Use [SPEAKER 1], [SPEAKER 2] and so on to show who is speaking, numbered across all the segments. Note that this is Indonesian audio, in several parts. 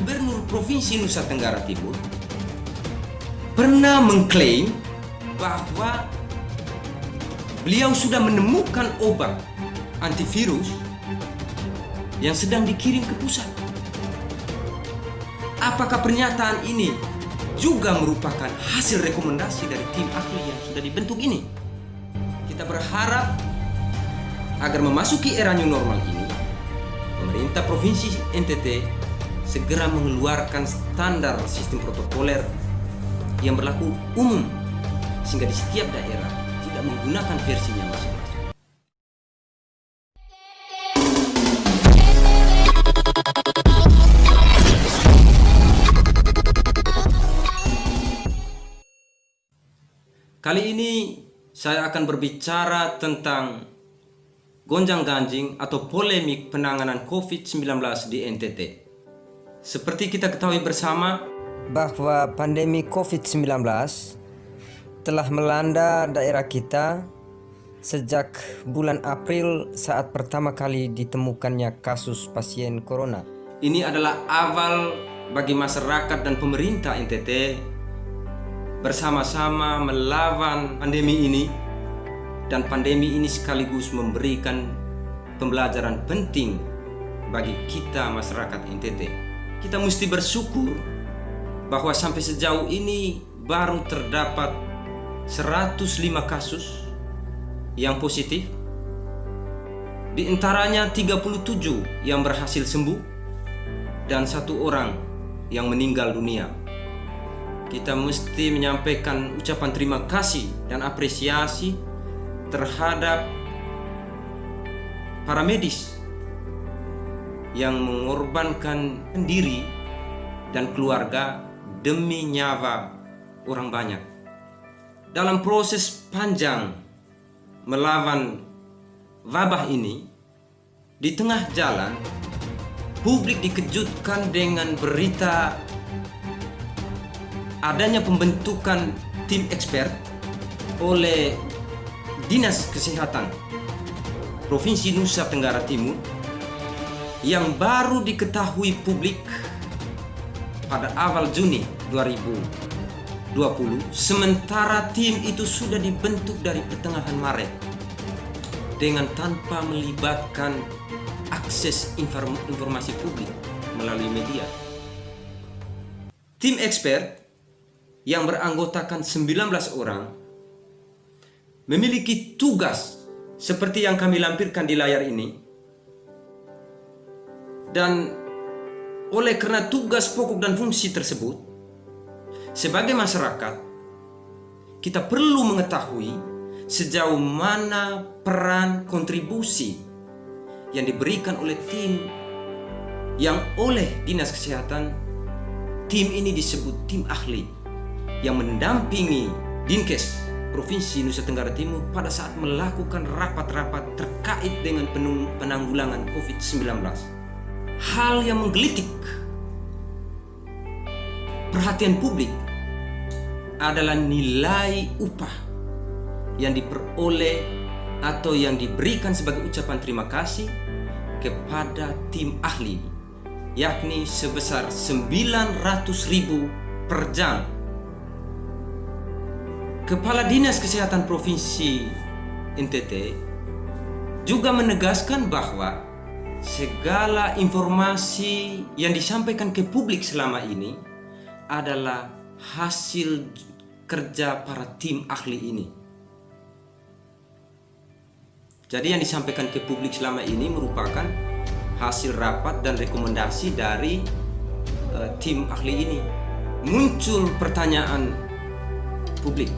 [SPEAKER 1] Gubernur Provinsi Nusa Tenggara Timur pernah mengklaim bahwa beliau sudah menemukan obat antivirus yang sedang dikirim ke pusat. Apakah pernyataan ini juga merupakan hasil rekomendasi dari tim ahli yang sudah dibentuk ini? Kita berharap agar memasuki era new normal ini, pemerintah Provinsi NTT segera mengeluarkan standar sistem protokoler yang berlaku umum, sehingga di setiap daerah tidak menggunakan versinya masing-masing. Kali ini saya akan berbicara tentang gonjang-ganjing atau polemik penanganan COVID-19 di NTT. Seperti kita ketahui bersama bahwa pandemi COVID-19 telah melanda daerah kita sejak bulan April saat pertama kali ditemukannya kasus pasien corona. Ini adalah awal bagi masyarakat dan pemerintah NTT bersama-sama melawan pandemi ini, dan pandemi ini sekaligus memberikan pembelajaran penting bagi kita masyarakat NTT. Kita mesti bersyukur bahwa sampai sejauh ini baru terdapat 105 kasus yang positif, di antaranya 37 yang berhasil sembuh dan 1 orang yang meninggal dunia. Kita mesti menyampaikan ucapan terima kasih dan apresiasi terhadap para medis yang mengorbankan diri dan keluarga demi nyawa orang banyak. Dalam proses panjang melawan wabah ini, di tengah jalan publik dikejutkan dengan berita adanya pembentukan tim expert oleh Dinas Kesehatan Provinsi Nusa Tenggara Timur yang baru diketahui publik pada awal Juni 2020, sementara tim itu sudah dibentuk dari pertengahan Maret dengan tanpa melibatkan akses informasi publik melalui media. Tim expert yang beranggotakan 19 orang memiliki tugas seperti yang kami lampirkan di layar ini, dan oleh karena tugas pokok dan fungsi tersebut, sebagai masyarakat kita perlu mengetahui sejauh mana peran kontribusi yang diberikan oleh tim yang oleh Dinas Kesehatan. Tim ini disebut tim ahli yang mendampingi Dinkes Provinsi Nusa Tenggara Timur pada saat melakukan rapat-rapat terkait dengan penanggulangan COVID-19. Hal yang menggelitik perhatian publik adalah nilai upah yang diperoleh atau yang diberikan sebagai ucapan terima kasih kepada tim ahli, yakni sebesar 900.000 per jam. Kepala Dinas Kesehatan Provinsi NTT juga menegaskan bahwa segala informasi yang disampaikan ke publik selama ini adalah hasil kerja para tim ahli ini. Jadi yang disampaikan ke publik selama ini merupakan hasil rapat dan rekomendasi dari tim ahli ini. Muncul pertanyaan publik,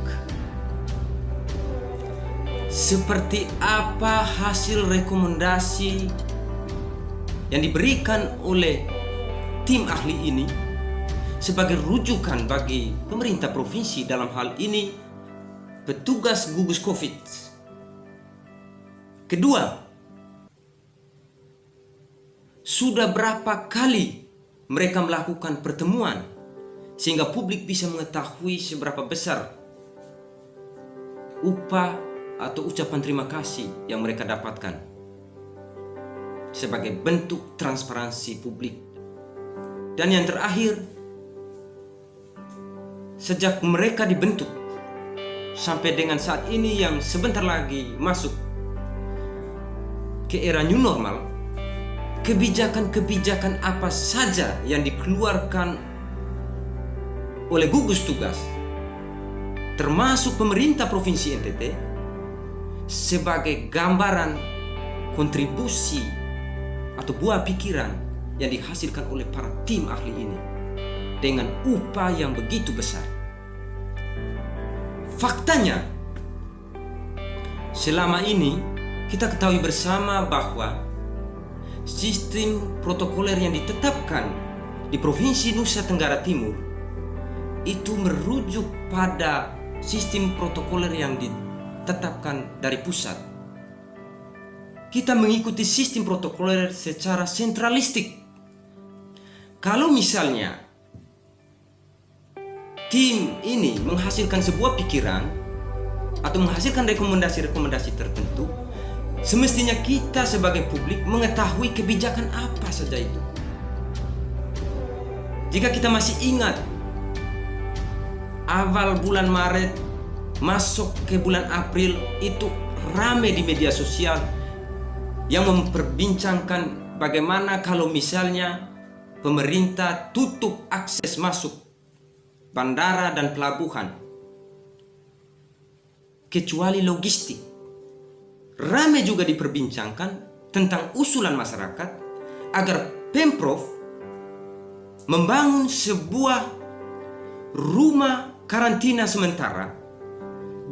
[SPEAKER 1] seperti apa hasil rekomendasi yang diberikan oleh tim ahli ini sebagai rujukan bagi pemerintah provinsi, dalam hal ini petugas gugus COVID. Kedua, sudah berapa kali mereka melakukan pertemuan sehingga publik bisa mengetahui seberapa besar upah atau ucapan terima kasih yang mereka dapatkan sebagai bentuk transparansi publik. Dan yang terakhir, sejak mereka dibentuk sampai dengan saat ini yang sebentar lagi masuk ke era new normal, kebijakan-kebijakan apa saja yang dikeluarkan oleh gugus tugas, termasuk pemerintah Provinsi NTT, sebagai gambaran kontribusi atau buah pikiran yang dihasilkan oleh para tim ahli ini dengan upah yang begitu besar. Faktanya, selama ini kita ketahui bersama bahwa sistem protokoler yang ditetapkan di Provinsi Nusa Tenggara Timur itu merujuk pada sistem protokoler yang ditetapkan dari pusat. Kita mengikuti sistem protokoler secara sentralistik. Kalau misalnya tim ini menghasilkan sebuah pikiran atau menghasilkan rekomendasi-rekomendasi tertentu, semestinya kita sebagai publik mengetahui kebijakan apa saja itu. Jika kita masih ingat, awal bulan Maret masuk ke bulan April itu ramai di media sosial yang memperbincangkan bagaimana kalau misalnya pemerintah tutup akses masuk bandara dan pelabuhan kecuali logistik. Ramai juga diperbincangkan tentang usulan masyarakat agar Pemprov membangun sebuah rumah karantina sementara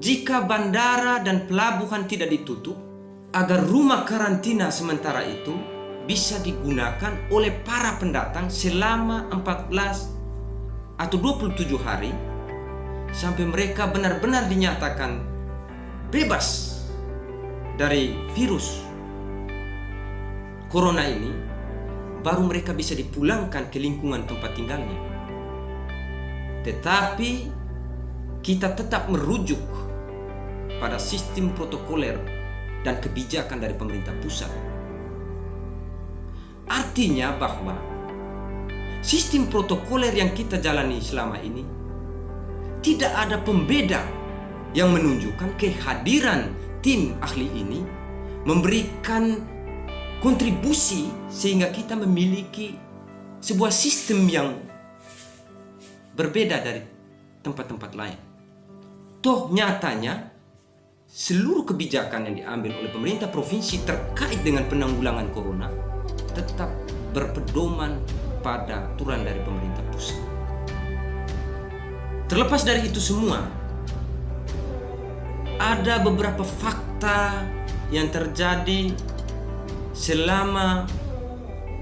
[SPEAKER 1] jika bandara dan pelabuhan tidak ditutup, agar rumah karantina sementara itu bisa digunakan oleh para pendatang selama 14 atau 27 hari sampai mereka benar-benar dinyatakan bebas dari virus corona ini, baru mereka bisa dipulangkan ke lingkungan tempat tinggalnya. Tetapi kita tetap merujuk pada sistem protokoler dan kebijakan dari pemerintah pusat. Artinya bahwa sistem protokoler yang kita jalani selama ini tidak ada pembeda yang menunjukkan kehadiran tim ahli ini memberikan kontribusi sehingga kita memiliki sebuah sistem yang berbeda dari tempat-tempat lain. Toh nyatanya seluruh kebijakan yang diambil oleh pemerintah provinsi terkait dengan penanggulangan corona tetap berpedoman pada aturan dari pemerintah pusat. Terlepas dari itu semua, ada beberapa fakta yang terjadi selama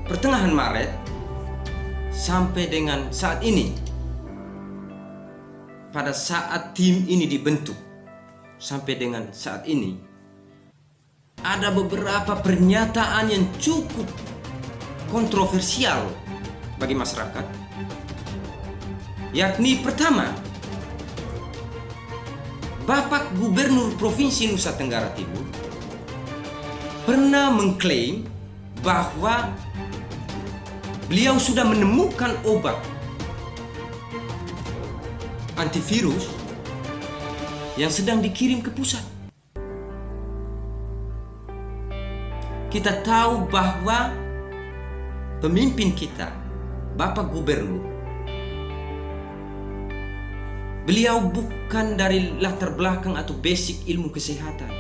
[SPEAKER 1] pertengahan Maret sampai dengan saat ini. Pada saat tim ini dibentuk sampai dengan saat ini, ada beberapa pernyataan yang cukup kontroversial bagi masyarakat. Yakni pertama, Bapak Gubernur Provinsi Nusa Tenggara Timur pernah mengklaim bahwa beliau sudah menemukan obat antivirus yang sedang dikirim ke pusat. Kita tahu bahwa pemimpin kita, Bapak Gubernur, beliau bukan dari latar belakang atau basic ilmu kesehatan.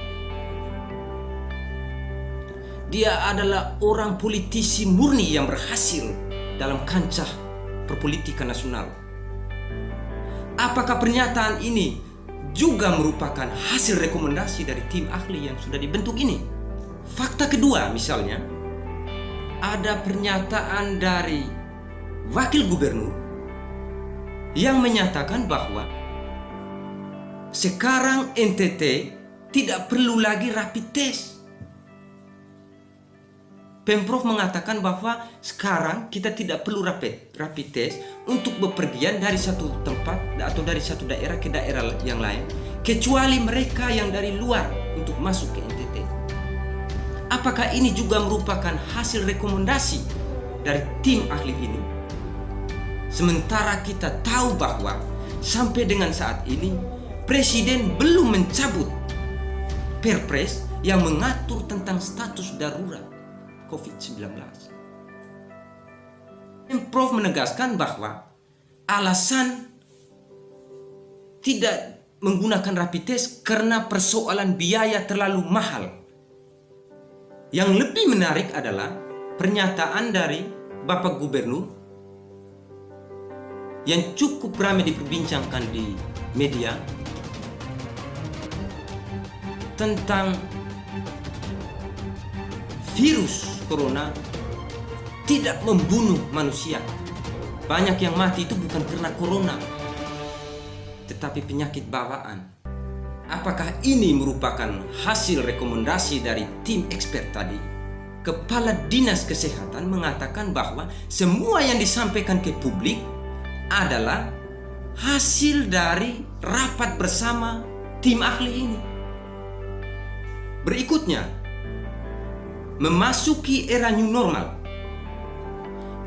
[SPEAKER 1] Dia adalah orang politisi murni yang berhasil dalam kancah perpolitikan nasional. Apakah pernyataan ini juga merupakan hasil rekomendasi dari tim ahli yang sudah dibentuk ini? Fakta kedua, misalnya, ada pernyataan dari Wakil Gubernur yang menyatakan bahwa sekarang NTT tidak perlu lagi rapid test. Pemprov mengatakan bahwa sekarang kita tidak perlu rapid test untuk bepergian dari satu tempat atau dari satu daerah ke daerah yang lain, kecuali mereka yang dari luar untuk masuk ke NTT. Apakah ini juga merupakan hasil rekomendasi dari tim ahli ini? Sementara kita tahu bahwa sampai dengan saat ini Presiden belum mencabut Perpres yang mengatur tentang status darurat COVID-19. Prof menegaskan bahwa alasan tidak menggunakan rapid test karena persoalan biaya terlalu mahal. Yang lebih menarik adalah pernyataan dari Bapak Gubernur yang cukup ramai diperbincangkan di media tentang virus corona tidak membunuh manusia. Banyak yang mati itu bukan karena corona, tetapi penyakit bawaan. Apakah ini merupakan hasil rekomendasi dari tim expert tadi? Kepala Dinas Kesehatan mengatakan bahwa semua yang disampaikan ke publik adalah hasil dari rapat bersama tim ahli ini. Berikutnya, memasuki era new normal.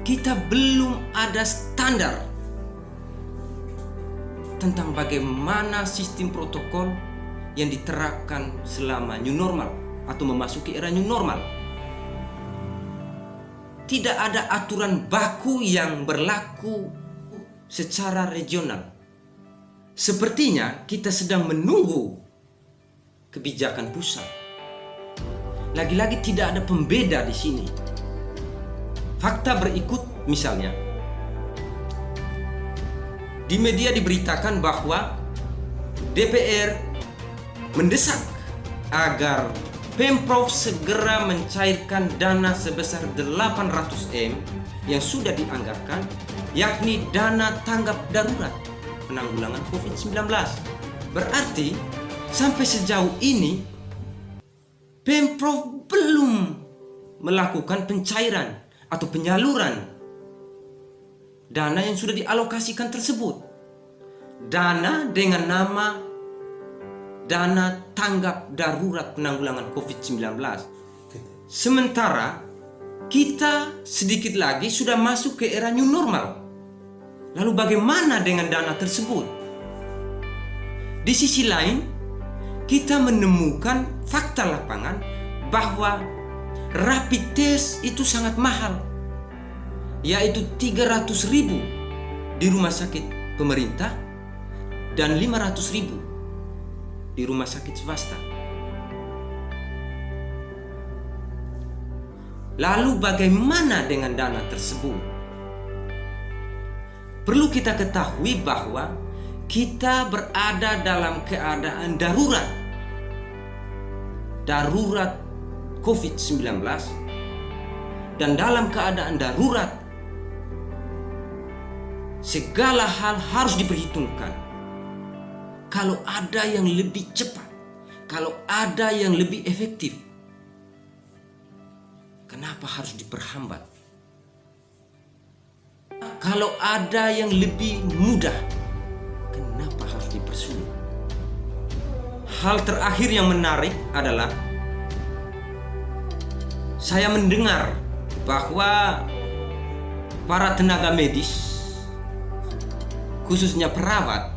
[SPEAKER 1] Kita belum ada standar tentang bagaimana sistem protokol yang diterapkan selama new normal atau memasuki era new normal. Tidak ada aturan baku yang berlaku secara regional. Sepertinya kita sedang menunggu kebijakan pusat. Lagi-lagi tidak ada pembeda di sini. Fakta berikut misalnya, di media diberitakan bahwa DPR mendesak agar Pemprov segera mencairkan dana sebesar 800 M yang sudah dianggarkan, yakni dana tanggap darurat penanggulangan COVID-19. Berarti sampai sejauh ini Pemprov belum melakukan pencairan atau penyaluran dana yang sudah dialokasikan tersebut. Dana dengan nama dana tanggap darurat penanggulangan COVID-19. Sementara kita sedikit lagi sudah masuk ke era new normal. Lalu bagaimana dengan dana tersebut? Di sisi lain, kita menemukan fakta lapangan bahwa rapid test itu sangat mahal, yaitu 300.000 di rumah sakit pemerintah dan 500.000 di rumah sakit swasta. Lalu bagaimana dengan dana tersebut? Perlu kita ketahui bahwa kita berada dalam keadaan darurat. Darurat COVID-19. Dan dalam keadaan darurat, segala hal harus diperhitungkan. Kalau ada yang lebih cepat, kalau ada yang lebih efektif, kenapa harus diperhambat? Kalau ada yang lebih mudah, kenapa harus dipersulit? Hal terakhir yang menarik adalah saya mendengar bahwa para tenaga medis, khususnya perawat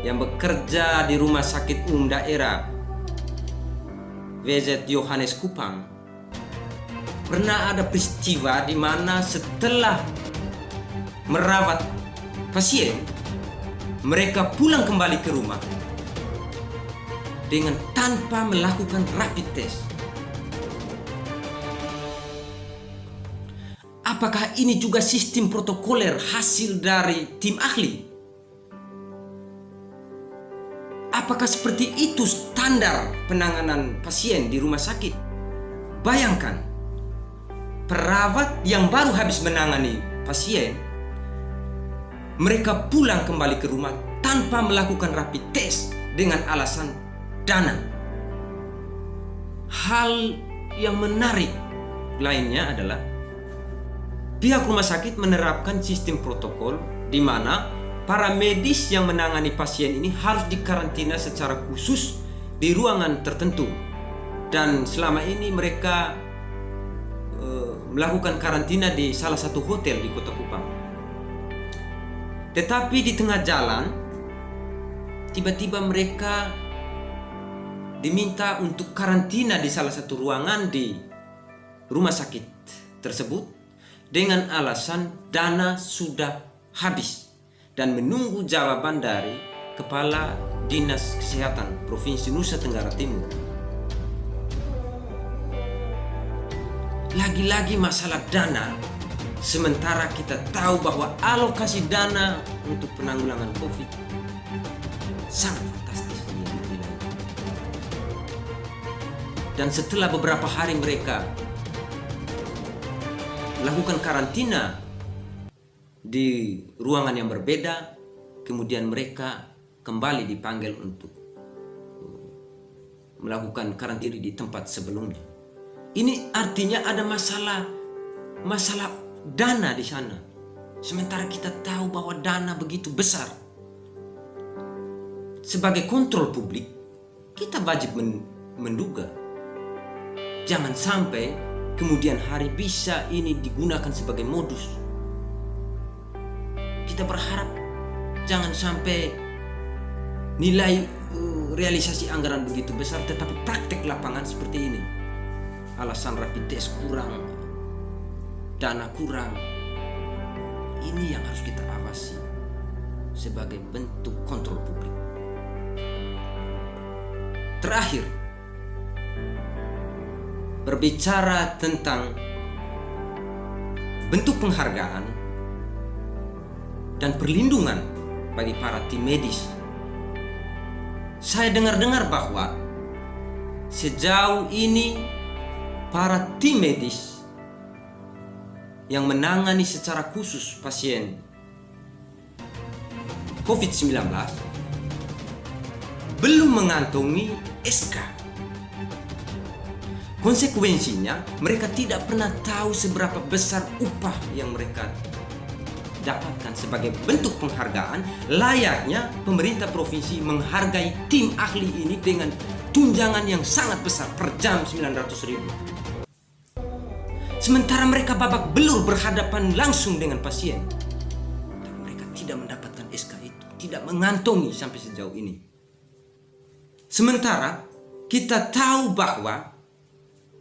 [SPEAKER 1] yang bekerja di Rumah Sakit Umum Daerah VZ Yohanes Kupang, pernah ada peristiwa di mana setelah merawat pasien, mereka pulang kembali ke rumah dengan tanpa melakukan rapid test. Apakah ini juga sistem protokoler hasil dari tim ahli? Apakah seperti itu standar penanganan pasien di rumah sakit? Bayangkan, perawat yang baru habis menangani pasien, mereka pulang kembali ke rumah tanpa melakukan rapid test dengan alasan dana. Hal yang menarik lainnya adalah pihak rumah sakit menerapkan sistem protokol di mana para medis yang menangani pasien ini harus dikarantina secara khusus di ruangan tertentu. Dan selama ini mereka melakukan karantina di salah satu hotel di Kota Kupang. Tetapi di tengah jalan, tiba-tiba mereka diminta untuk karantina di salah satu ruangan di rumah sakit tersebut dengan alasan dana sudah habis dan menunggu jawaban dari Kepala Dinas Kesehatan Provinsi Nusa Tenggara Timur. Lagi-lagi masalah dana, sementara kita tahu bahwa alokasi dana untuk penanggulangan COVID sangat fantastis. Dan setelah beberapa hari mereka melakukan karantina di ruangan yang berbeda, kemudian mereka kembali dipanggil untuk melakukan karantina di tempat sebelumnya. Ini artinya ada masalah dana di sana. Sementara kita tahu bahwa dana begitu besar. Sebagai kontrol publik, kita wajib menduga. Jangan sampai kemudian hari bisa ini digunakan sebagai modus. Kita berharap jangan sampai nilai realisasi anggaran begitu besar tetapi praktek lapangan seperti ini. Alasan rapid test kurang, dana kurang. Ini yang harus kita awasi sebagai bentuk kontrol publik. Terakhir, berbicara tentang bentuk penghargaan dan perlindungan bagi para tim medis. Saya dengar-dengar bahwa sejauh ini para tim medis yang menangani secara khusus pasien COVID-19 belum mengantongi SK. Konsekuensinya, mereka tidak pernah tahu seberapa besar upah yang mereka dapatkan sebagai bentuk penghargaan. Layaknya pemerintah provinsi menghargai tim ahli ini dengan tunjangan yang sangat besar per jam 900.000. Sementara mereka babak belur berhadapan langsung dengan pasien. Dan mereka tidak mendapatkan SK itu, tidak mengantongi sampai sejauh ini. Sementara kita tahu bahwa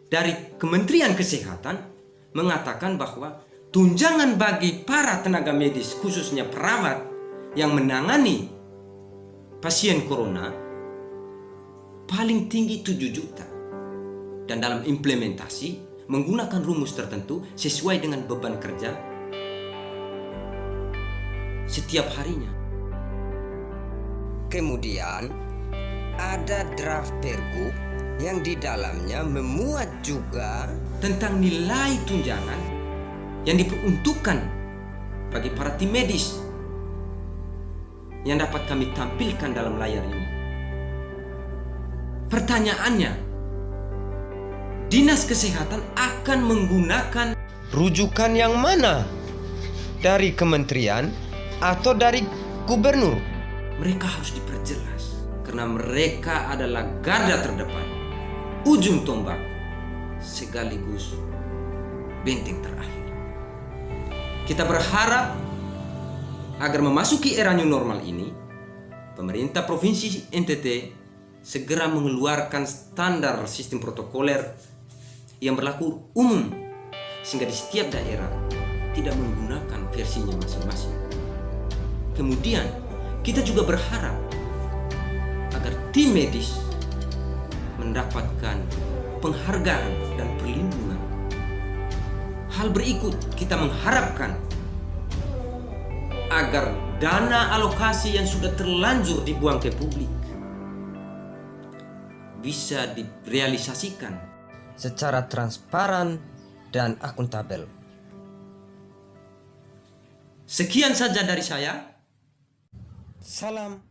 [SPEAKER 1] dari Kementerian Kesehatan mengatakan bahwa tunjangan bagi para tenaga medis, khususnya perawat yang menangani pasien corona, paling tinggi 7 juta. Dan dalam implementasi menggunakan rumus tertentu sesuai dengan beban kerja setiap harinya. Kemudian ada draft pergub yang di dalamnya memuat juga tentang nilai tunjangan yang diperuntukkan bagi para tim medis yang dapat kami tampilkan dalam layar ini. Pertanyaannya, Dinas Kesehatan akan menggunakan rujukan yang mana? Dari kementerian atau dari gubernur? Mereka harus diperjelas karena mereka adalah garda terdepan, ujung tombak sekaligus benteng terakhir. Kita berharap agar memasuki era new normal ini, pemerintah Provinsi NTT segera mengeluarkan standar sistem protokoler yang berlaku umum, sehingga di setiap daerah tidak menggunakan versinya masing-masing. Kemudian kita juga berharap agar tim medis mendapatkan penghargaan dan perlindungan. Hal berikut, kita mengharapkan agar dana alokasi yang sudah terlanjur dibuang ke publik bisa direalisasikan secara transparan dan akuntabel. Sekian saja dari saya. Salam